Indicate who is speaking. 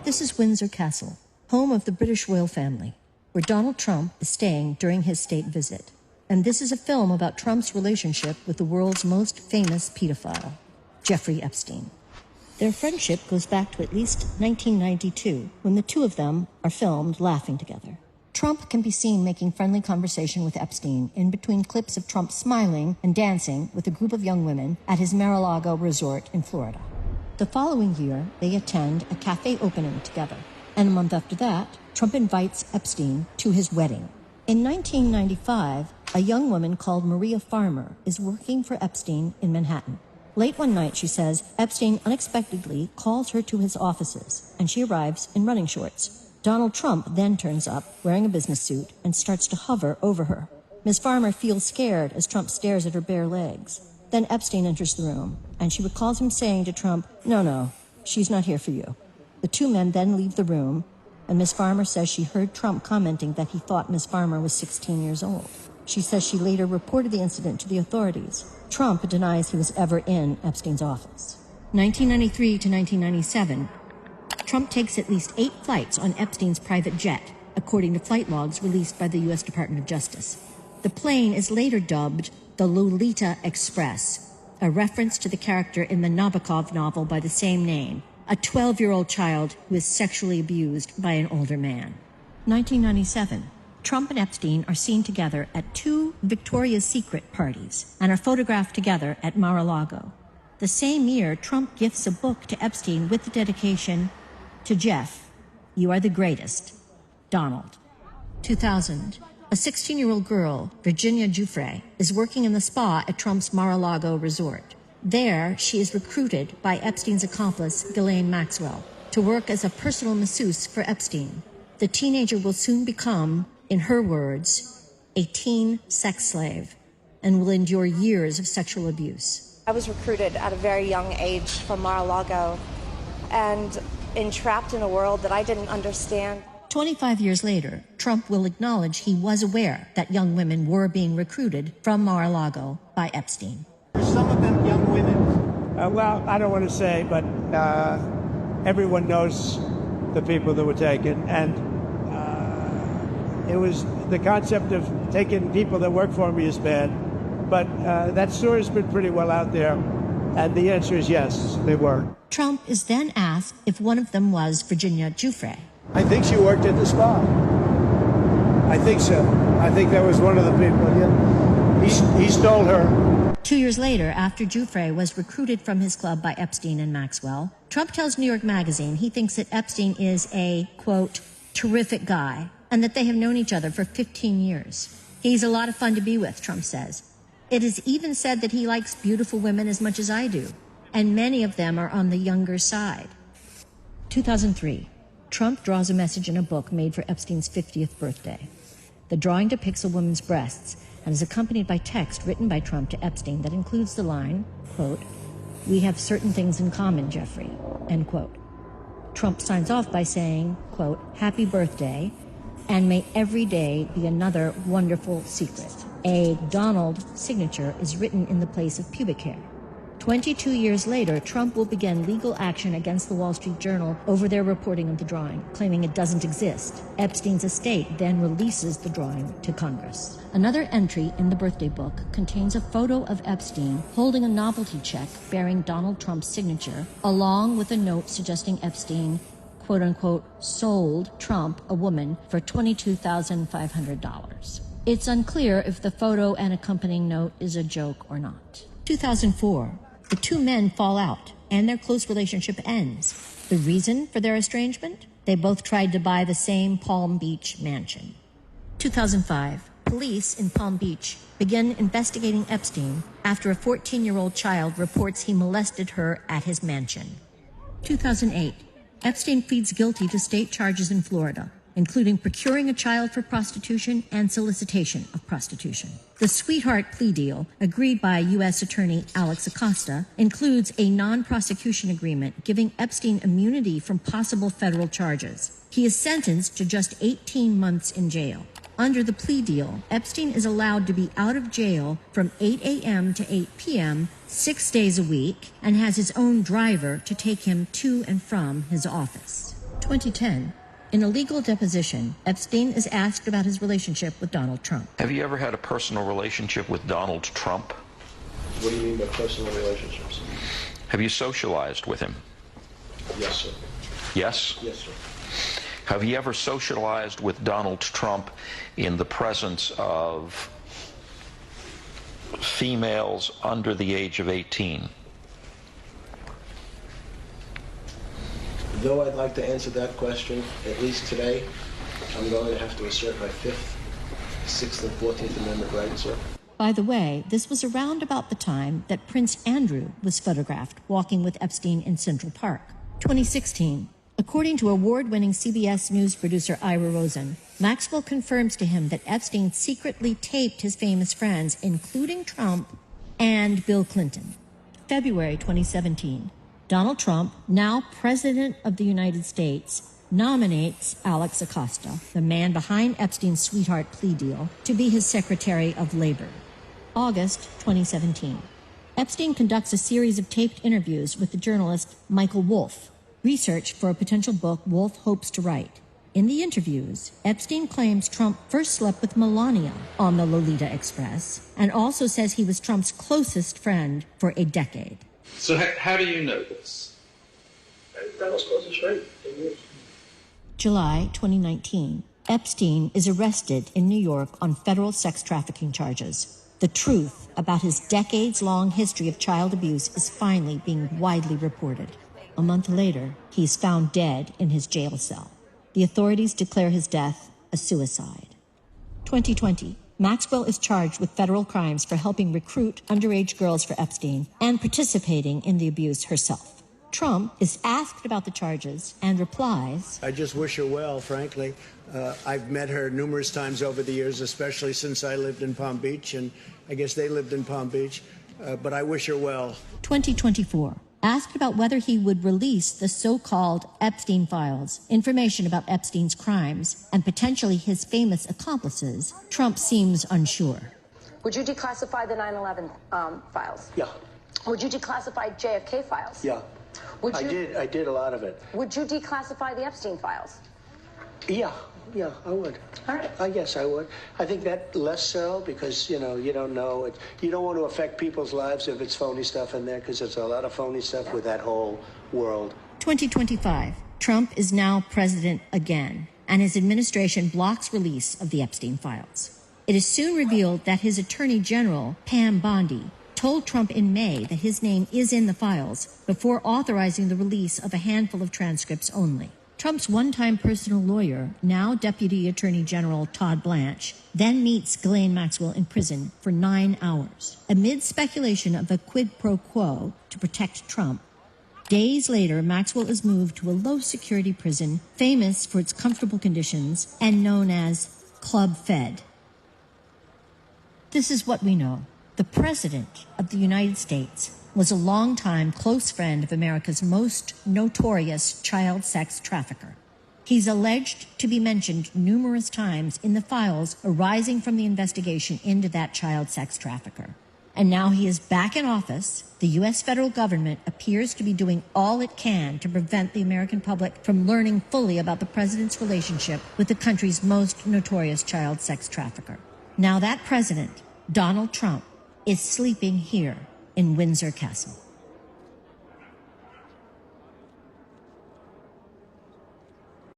Speaker 1: This is Windsor Castle, home of the British royal family, where Donald Trump is staying during his state visit. And this is a film about Trump's relationship with the world's most famous pedophile, Jeffrey Epstein. Their friendship goes back to at least 1992, when the two of them are filmed laughing together. Trump can be seen making friendly conversation with Epstein in between clips of Trump smiling and dancing with a group of young women at his Mar-a-Lago resort in Florida. The following year, they attend a cafe opening together. And a month after that, Trump invites Epstein to his wedding. In 1995, a young woman called Maria Farmer is working for Epstein in Manhattan. Late one night, she says, Epstein unexpectedly calls her to his offices, and she arrives in running shorts. Donald Trump then turns up, wearing a business suit, and starts to hover over her. Ms. Farmer feels scared as Trump stares at her bare legs. Then Epstein enters the room, and she recalls him saying to Trump, "No, she's not here for you." The two men then leave the room, and Ms. Farmer says she heard Trump commenting that he thought Ms. Farmer was 16 years old. She says she later reported the incident to the authorities. Trump denies he was ever in Epstein's office. 1993 to 1997, Trump takes at least 8 flights on Epstein's private jet, according to flight logs released by the U.S. Department of Justice. The plane is later dubbed the Lolita Express, a reference to the character in the Nabokov novel by the same name, a 12-year-old child who is sexually abused by an older man. 1997, Trump and Epstein are seen together at 2 Victoria's Secret parties and are photographed together at Mar-a-Lago. The same year, Trump gifts a book to Epstein with the dedication, "To Jeff, you are the greatest, Donald." 2000, a 16-year-old girl, Virginia Giuffre, is working in the spa at Trump's Mar-a-Lago resort. There, she is recruited by Epstein's accomplice, Ghislaine Maxwell, to work as a personal masseuse for Epstein. The teenager will soon become, in her words, a teen sex slave and will endure years of sexual abuse.
Speaker 2: I was recruited at a very young age from Mar-a-Lago and entrapped in a world that I didn't understand.
Speaker 1: 25 years later, Trump will acknowledge he was aware that young women were being recruited from Mar-a-Lago by Epstein.
Speaker 3: Are some of them young women?
Speaker 4: Well, I don't want to say, but everyone knows the people that were taken. And it was the concept of taking people that work for me is bad. But that story's been pretty well out there. And the answer is yes, they were.
Speaker 1: Trump is then asked if one of them was Virginia Giuffre.
Speaker 3: I think she worked at the spa.
Speaker 4: I think so. I think that was one of the people. Yeah. He stole her.
Speaker 1: 2 years later, after Giuffre was recruited from his club by Epstein and Maxwell, Trump tells New York Magazine he thinks that Epstein is a, quote, terrific guy, and that they have known each other for 15 years. He's a lot of fun to be with, Trump says. It is even said that he likes beautiful women as much as I do, and many of them are on the younger side. 2003, Trump draws a message in a book made for Epstein's 50th birthday. The drawing depicts a woman's breasts and is accompanied by text written by Trump to Epstein that includes the line, quote, "We have certain things in common, Jeffrey," end quote. Trump signs off by saying, quote, "Happy birthday, and may every day be another wonderful secret." A Donald signature is written in the place of pubic hair. 22 years later, Trump will begin legal action against the Wall Street Journal over their reporting of the drawing, claiming it doesn't exist. Epstein's estate then releases the drawing to Congress. Another entry in the birthday book contains a photo of Epstein holding a novelty check bearing Donald Trump's signature, along with a note suggesting Epstein, quote-unquote, sold Trump a woman for $22,500. It's unclear if the photo and accompanying note is a joke or not. 2004. The two men fall out, and their close relationship ends. The reason for their estrangement? They both tried to buy the same Palm Beach mansion. 2005. Police in Palm Beach begin investigating Epstein after a 14-year-old child reports he molested her at his mansion. 2008. Epstein pleads guilty to state charges in Florida, including procuring a child for prostitution and solicitation of prostitution. The sweetheart plea deal, agreed by U.S. Attorney Alex Acosta, includes a non-prosecution agreement giving Epstein immunity from possible federal charges. He is sentenced to just 18 months in jail. Under the plea deal, Epstein is allowed to be out of jail from 8 a.m. to 8 p.m. 6 days a week and has his own driver to take him to and from his office. 2010. In a legal deposition, Epstein is asked about his relationship with Donald Trump.
Speaker 5: Have you ever had a personal relationship with Donald Trump?
Speaker 3: What do you mean by personal relationships?
Speaker 5: Have you socialized with him?
Speaker 3: Yes, sir.
Speaker 5: Yes?
Speaker 3: Yes, sir.
Speaker 5: Have you ever socialized with Donald Trump in the presence of females under the age of 18?
Speaker 3: Though I'd like to answer that question, at least today, I'm going to have to assert my 5th, 6th, and 14th Amendment rights, sir.
Speaker 1: By the way, this was around about the time that Prince Andrew was photographed walking with Epstein in Central Park. 2016. According to award-winning CBS News producer Ira Rosen, Maxwell confirms to him that Epstein secretly taped his famous friends, including Trump and Bill Clinton. February 2017. Donald Trump, now President of the United States, nominates Alex Acosta, the man behind Epstein's sweetheart plea deal, to be his Secretary of Labor. August 2017. Epstein conducts a series of taped interviews with the journalist Michael Wolff, research for a potential book Wolff hopes to write. In the interviews, Epstein claims Trump first slept with Melania on the Lolita Express and also says he was Trump's closest friend for a decade.
Speaker 6: So how do you know this?
Speaker 3: That was closest, right?
Speaker 1: July 2019. Epstein is arrested in New York on federal sex trafficking charges. The truth about his decades-long history of child abuse is finally being widely reported. A month later, he is found dead in his jail cell. The authorities declare his death a suicide. 2020. Maxwell is charged with federal crimes for helping recruit underage girls for Epstein and participating in the abuse herself. Trump is asked about the charges and replies,
Speaker 4: I just wish her well, frankly. I've met her numerous times over the years, especially since I lived in Palm Beach, and I guess they lived in Palm Beach, but I wish her well.
Speaker 1: 2024. Asked about whether he would release the so-called Epstein files, information about Epstein's crimes, and potentially his famous accomplices, Trump seems unsure.
Speaker 7: Would you declassify the 9/11 files?
Speaker 3: Yeah.
Speaker 7: Would you declassify JFK files?
Speaker 3: Yeah.
Speaker 7: Would you,
Speaker 3: I did a lot of it.
Speaker 7: Would you declassify the Epstein files?
Speaker 3: Yeah, I would.
Speaker 7: All right.
Speaker 3: Yes, I would. I think that less so because, you don't know. You don't want to affect people's lives if it's phony stuff in there because there's a lot of phony stuff with that whole world.
Speaker 1: 2025. Trump is now president again, and his administration blocks release of the Epstein files. It is soon revealed that his attorney general, Pam Bondi, told Trump in May that his name is in the files before authorizing the release of a handful of transcripts only. Trump's one-time personal lawyer, now Deputy Attorney General Todd Blanche, then meets Ghislaine Maxwell in prison for 9 hours. Amid speculation of a quid pro quo to protect Trump, days later, Maxwell is moved to a low-security prison famous for its comfortable conditions and known as Club Fed. This is what we know. The President of the United States was a longtime close friend of America's most notorious child sex trafficker. He's alleged to be mentioned numerous times in the files arising from the investigation into that child sex trafficker. And now he is back in office. The U.S. federal government appears to be doing all it can to prevent the American public from learning fully about the president's relationship with the country's most notorious child sex trafficker. Now that president, Donald Trump, is sleeping here in Windsor Castle.